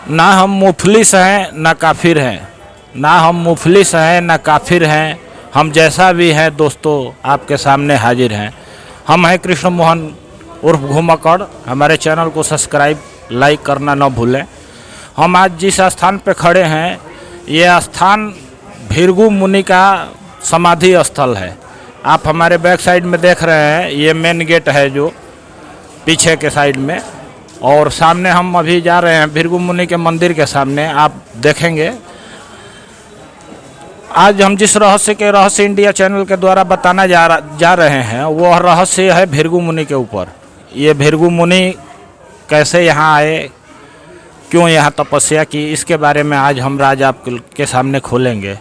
ना हम मुफलिस हैं ना काफिर हैं, ना हम मुफलिस हैं ना काफिर हैं, हम जैसा भी हैं दोस्तों आपके सामने हाजिर हैं। हम हैं कृष्ण मोहन उर्फ घुमक्कड़। हमारे चैनल को सब्सक्राइब लाइक करना न भूलें। हम आज जिस स्थान पर खड़े हैं ये स्थान भृगु मुनि का समाधि स्थल है। आप हमारे बैक साइड में देख रहे हैं, ये मेन गेट है जो पीछे के साइड में, और सामने हम अभी जा रहे हैं भृगु मुनि के मंदिर के सामने। आप देखेंगे आज हम जिस रहस्य इंडिया चैनल के द्वारा बताना जा रहे हैं वो रहस्य है भृगु मुनि के ऊपर। ये भृगु मुनि कैसे यहाँ आए, क्यों यहाँ तपस्या की, इसके बारे में आज हम राज आपके सामने खोलेंगे।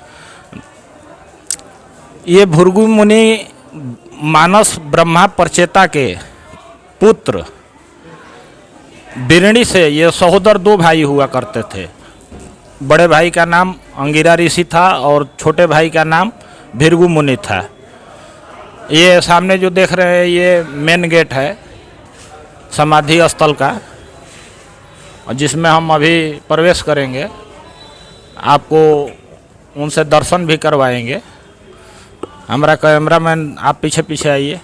ये भृगु मुनि मानस ब्रह्मा प्रचेता के पुत्र बिरणी से, ये सहोदर दो भाई हुआ करते थे। बड़े भाई का नाम अंगिरा ऋषि था और छोटे भाई का नाम भृगु मुनि था। ये सामने जो देख रहे हैं ये मेन गेट है समाधि स्थल का, जिसमें हम अभी प्रवेश करेंगे। आपको उनसे दर्शन भी करवाएंगे। हमारा कैमरामैन आप पीछे पीछे आइए।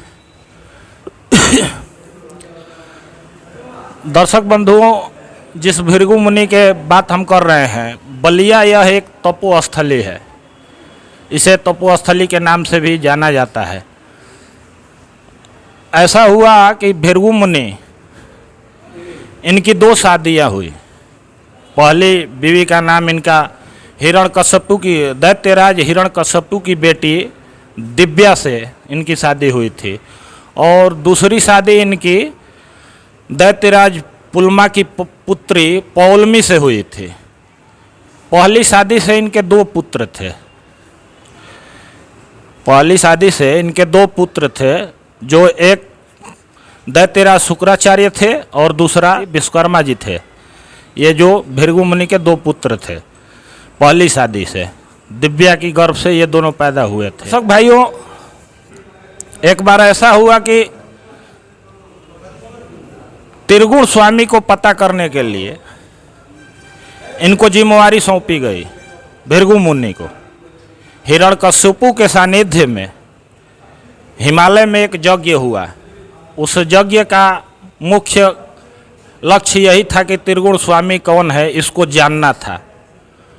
दर्शक बंधुओं, जिस भृगु मुनि के बात हम कर रहे हैं, बलिया यह एक तपोस्थली है। इसे तपोस्थली के नाम से भी जाना जाता है। ऐसा हुआ कि भृगु मुनि, इनकी दो शादियां हुई। पहली बीवी का नाम इनका हिरण्यकश्यपु की, दैत्यराज हिरण्यकश्यपु की बेटी दिव्या से इनकी शादी हुई थी, और दूसरी शादी इनकी दैत्यराज पुलमा की पुत्री पौलमी से हुई थी। पहली शादी से इनके दो पुत्र थे। पहली शादी से इनके दो पुत्र थे, जो एक दैत्यराज शुक्राचार्य थे और दूसरा विश्वकर्मा जी थे। ये जो भृगु मुनि के दो पुत्र थे पहली शादी से, दिव्या की गर्भ से ये दोनों पैदा हुए थे। सब भाइयों, एक बार ऐसा हुआ कि त्रिगुण स्वामी को पता करने के लिए इनको जिम्मेवारी सौंपी गई भृगु मुनि को। हिरण्यकश्यपु के सानिध्य में हिमालय में एक यज्ञ हुआ। उस यज्ञ का मुख्य लक्ष्य यही था कि त्रिगुण स्वामी कौन है इसको जानना था,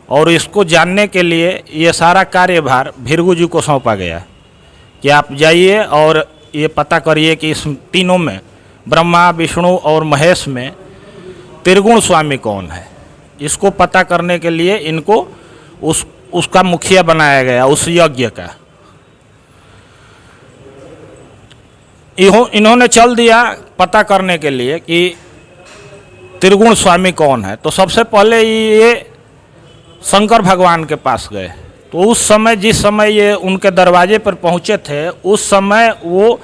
और इसको जानने के लिए ये सारा कार्यभार भृगु जी को सौंपा गया कि आप जाइए और ये पता करिए कि इस तीनों में, ब्रह्मा विष्णु और महेश में, त्रिगुण स्वामी कौन है। इसको पता करने के लिए इनको उसका मुखिया बनाया गया, उस यज्ञ का। इन्होंने चल दिया पता करने के लिए कि त्रिगुण स्वामी कौन है। तो सबसे पहले ये शंकर भगवान के पास गए। तो उस समय, जिस समय ये उनके दरवाजे पर पहुँचे थे, उस समय वो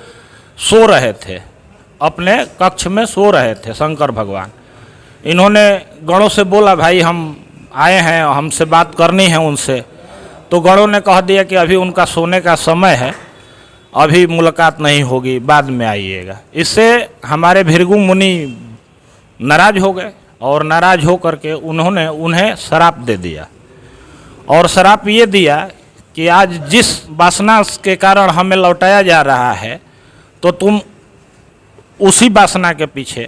सो रहे थे, अपने कक्ष में सो रहे थे शंकर भगवान। इन्होंने गणों से बोला, भाई हम आए हैं, हमसे बात करनी है उनसे। तो गणों ने कह दिया कि अभी उनका सोने का समय है, अभी मुलाकात नहीं होगी, बाद में आइएगा। इससे हमारे भृगु मुनि नाराज हो गए, और नाराज हो करके उन्होंने उन्हें श्राप दे दिया। और श्राप ये दिया कि आज जिस वासना के कारण हमें लौटाया जा रहा है, तो तुम उसी वासना के पीछे,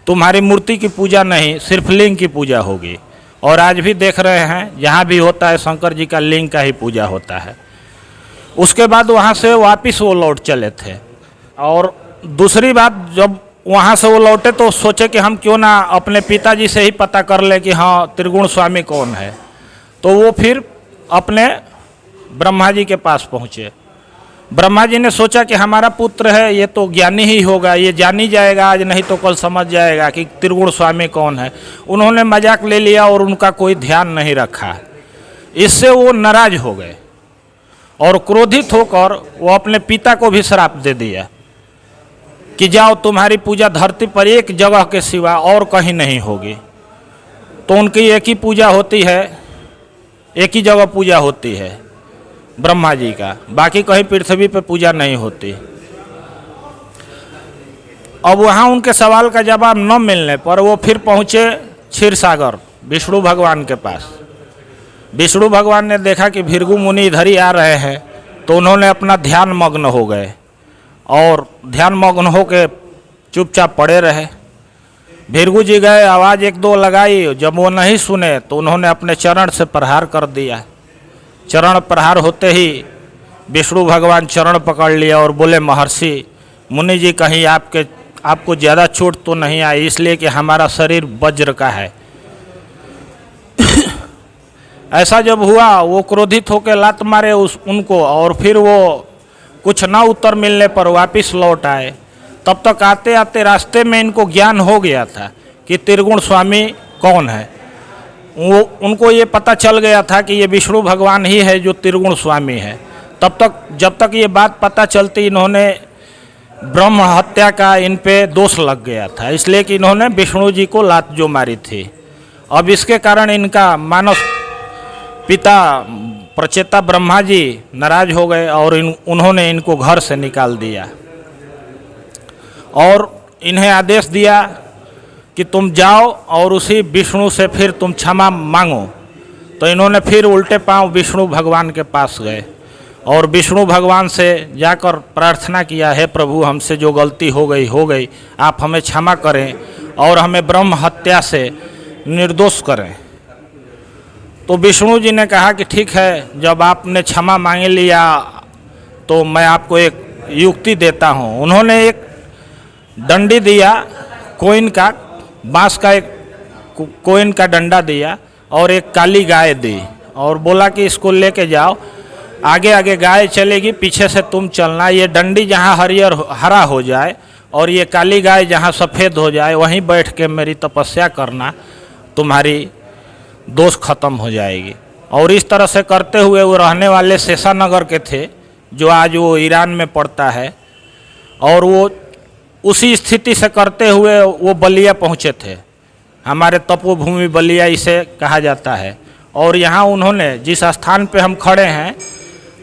तुम्हारी मूर्ति की पूजा नहीं, सिर्फ लिंग की पूजा होगी। और आज भी देख रहे हैं जहाँ भी होता है शंकर जी का लिंग का ही पूजा होता है। उसके बाद वहाँ से वापस वो लौट चले थे। और दूसरी बात, जब वहाँ से वो लौटे तो सोचे कि हम क्यों ना अपने पिताजी से ही पता कर ले कि हाँ त्रिगुण स्वामी कौन है। तो वो फिर अपने ब्रह्मा जी के पास पहुँचे। ब्रह्मा जी ने सोचा कि हमारा पुत्र है, ये तो ज्ञानी ही होगा, ये जान ही जाएगा, आज नहीं तो कल समझ जाएगा कि त्रिगुण स्वामी कौन है। उन्होंने मजाक ले लिया और उनका कोई ध्यान नहीं रखा। इससे वो नाराज हो गए और क्रोधित होकर वो अपने पिता को भी श्राप दे दिया कि जाओ, तुम्हारी पूजा धरती पर एक जगह के सिवा और कहीं नहीं होगी। तो उनकी एक ही पूजा होती है, एक ही जगह पूजा होती है ब्रह्मा जी का, बाकी कहीं पृथ्वी पे पूजा नहीं होती। अब वहाँ उनके सवाल का जवाब न मिलने पर वो फिर पहुँचे क्षीर सागर विष्णु भगवान के पास। विष्णु भगवान ने देखा कि भृगु मुनि इधर ही आ रहे हैं, तो उन्होंने अपना ध्यान मग्न हो गए और ध्यान मग्न हो के चुपचाप पड़े रहे। भृगु जी गए, आवाज़ एक दो लगाई, जब वो नहीं सुने तो उन्होंने अपने चरण से प्रहार कर दिया। चरण प्रहार होते ही विष्णु भगवान चरण पकड़ लिया और बोले, महर्षि मुनि जी, कहीं आपको ज़्यादा चोट तो नहीं आई, इसलिए कि हमारा शरीर वज्र का है। ऐसा जब हुआ, वो क्रोधित होकर लात मारे उनको, और फिर वो कुछ ना उत्तर मिलने पर वापस लौट आए। तब तक आते आते रास्ते में इनको ज्ञान हो गया था कि त्रिगुण स्वामी कौन है। उनको ये पता चल गया था कि ये विष्णु भगवान ही है जो त्रिगुण स्वामी है। तब तक जब तक ये बात पता चलती, इन्होंने ब्रह्म हत्या का इन पे दोष लग गया था, इसलिए कि इन्होंने विष्णु जी को लात जो मारी थी। अब इसके कारण इनका मानव पिता प्रचेता ब्रह्मा जी नाराज हो गए और उन्होंने इनको घर से निकाल दिया और इन्हें आदेश दिया कि तुम जाओ और उसी विष्णु से फिर तुम क्षमा मांगो। तो इन्होंने फिर उल्टे पांव विष्णु भगवान के पास गए और विष्णु भगवान से जाकर प्रार्थना किया, हे प्रभु, हमसे जो गलती हो गई, आप हमें क्षमा करें और हमें ब्रह्म हत्या से निर्दोष करें। तो विष्णु जी ने कहा कि ठीक है, जब आपने क्षमा मांग लिया तो मैं आपको एक युक्ति देता हूँ। उन्होंने एक डंडी दिया, कोइन का, बांस का एक कोइन का डंडा दिया और एक काली गाय दी और बोला कि इसको लेके जाओ, आगे आगे गाय चलेगी, पीछे से तुम चलना। ये डंडी जहाँ हरा हो जाए और ये काली गाय जहाँ सफ़ेद हो जाए, वहीं बैठ के मेरी तपस्या करना, तुम्हारी दोष खत्म हो जाएगी। और इस तरह से करते हुए वो रहने वाले शेषानगर के थे, जो आज वो ईरान में पड़ता है, और वो उसी स्थिति से करते हुए वो बलिया पहुँचे थे। हमारे तपोभूमि बलिया इसे कहा जाता है। और यहाँ उन्होंने जिस स्थान पे हम खड़े हैं,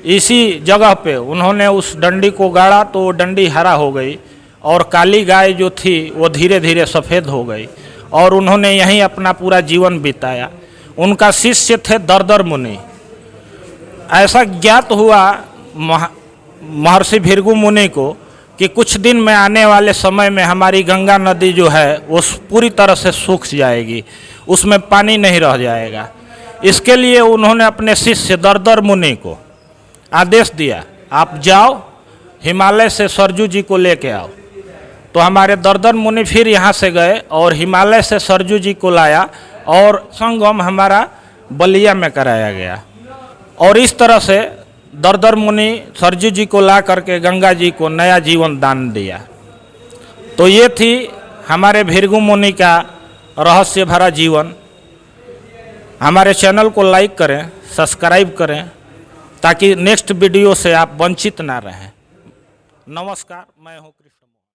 इसी जगह पे उन्होंने उस डंडी को गाड़ा तो वो डंडी हरा हो गई और काली गाय जो थी वो धीरे धीरे सफ़ेद हो गई और उन्होंने यहीं अपना पूरा जीवन बिताया। उनका शिष्य थे दरदर मुनि। ऐसा ज्ञात हुआ महर्षि भृगु मुनि को कि कुछ दिन में आने वाले समय में हमारी गंगा नदी जो है वो पूरी तरह से सूख जाएगी, उसमें पानी नहीं रह जाएगा। इसके लिए उन्होंने अपने शिष्य दरदर मुनि को आदेश दिया, आप जाओ हिमालय से सरजू जी को लेके आओ। तो हमारे दरदर मुनि फिर यहाँ से गए और हिमालय से सरजू जी को लाया और संगम हमारा बलिया में कराया गया। और इस तरह से दरदर मुनि सरजू जी को ला करके गंगा जी को नया जीवन दान दिया। तो ये थी हमारे भृगु मुनि का रहस्य भरा जीवन। हमारे चैनल को लाइक करें, सब्सक्राइब करें, ताकि नेक्स्ट वीडियो से आप वंचित ना रहें। नमस्कार, मैं हूँ कृष्ण।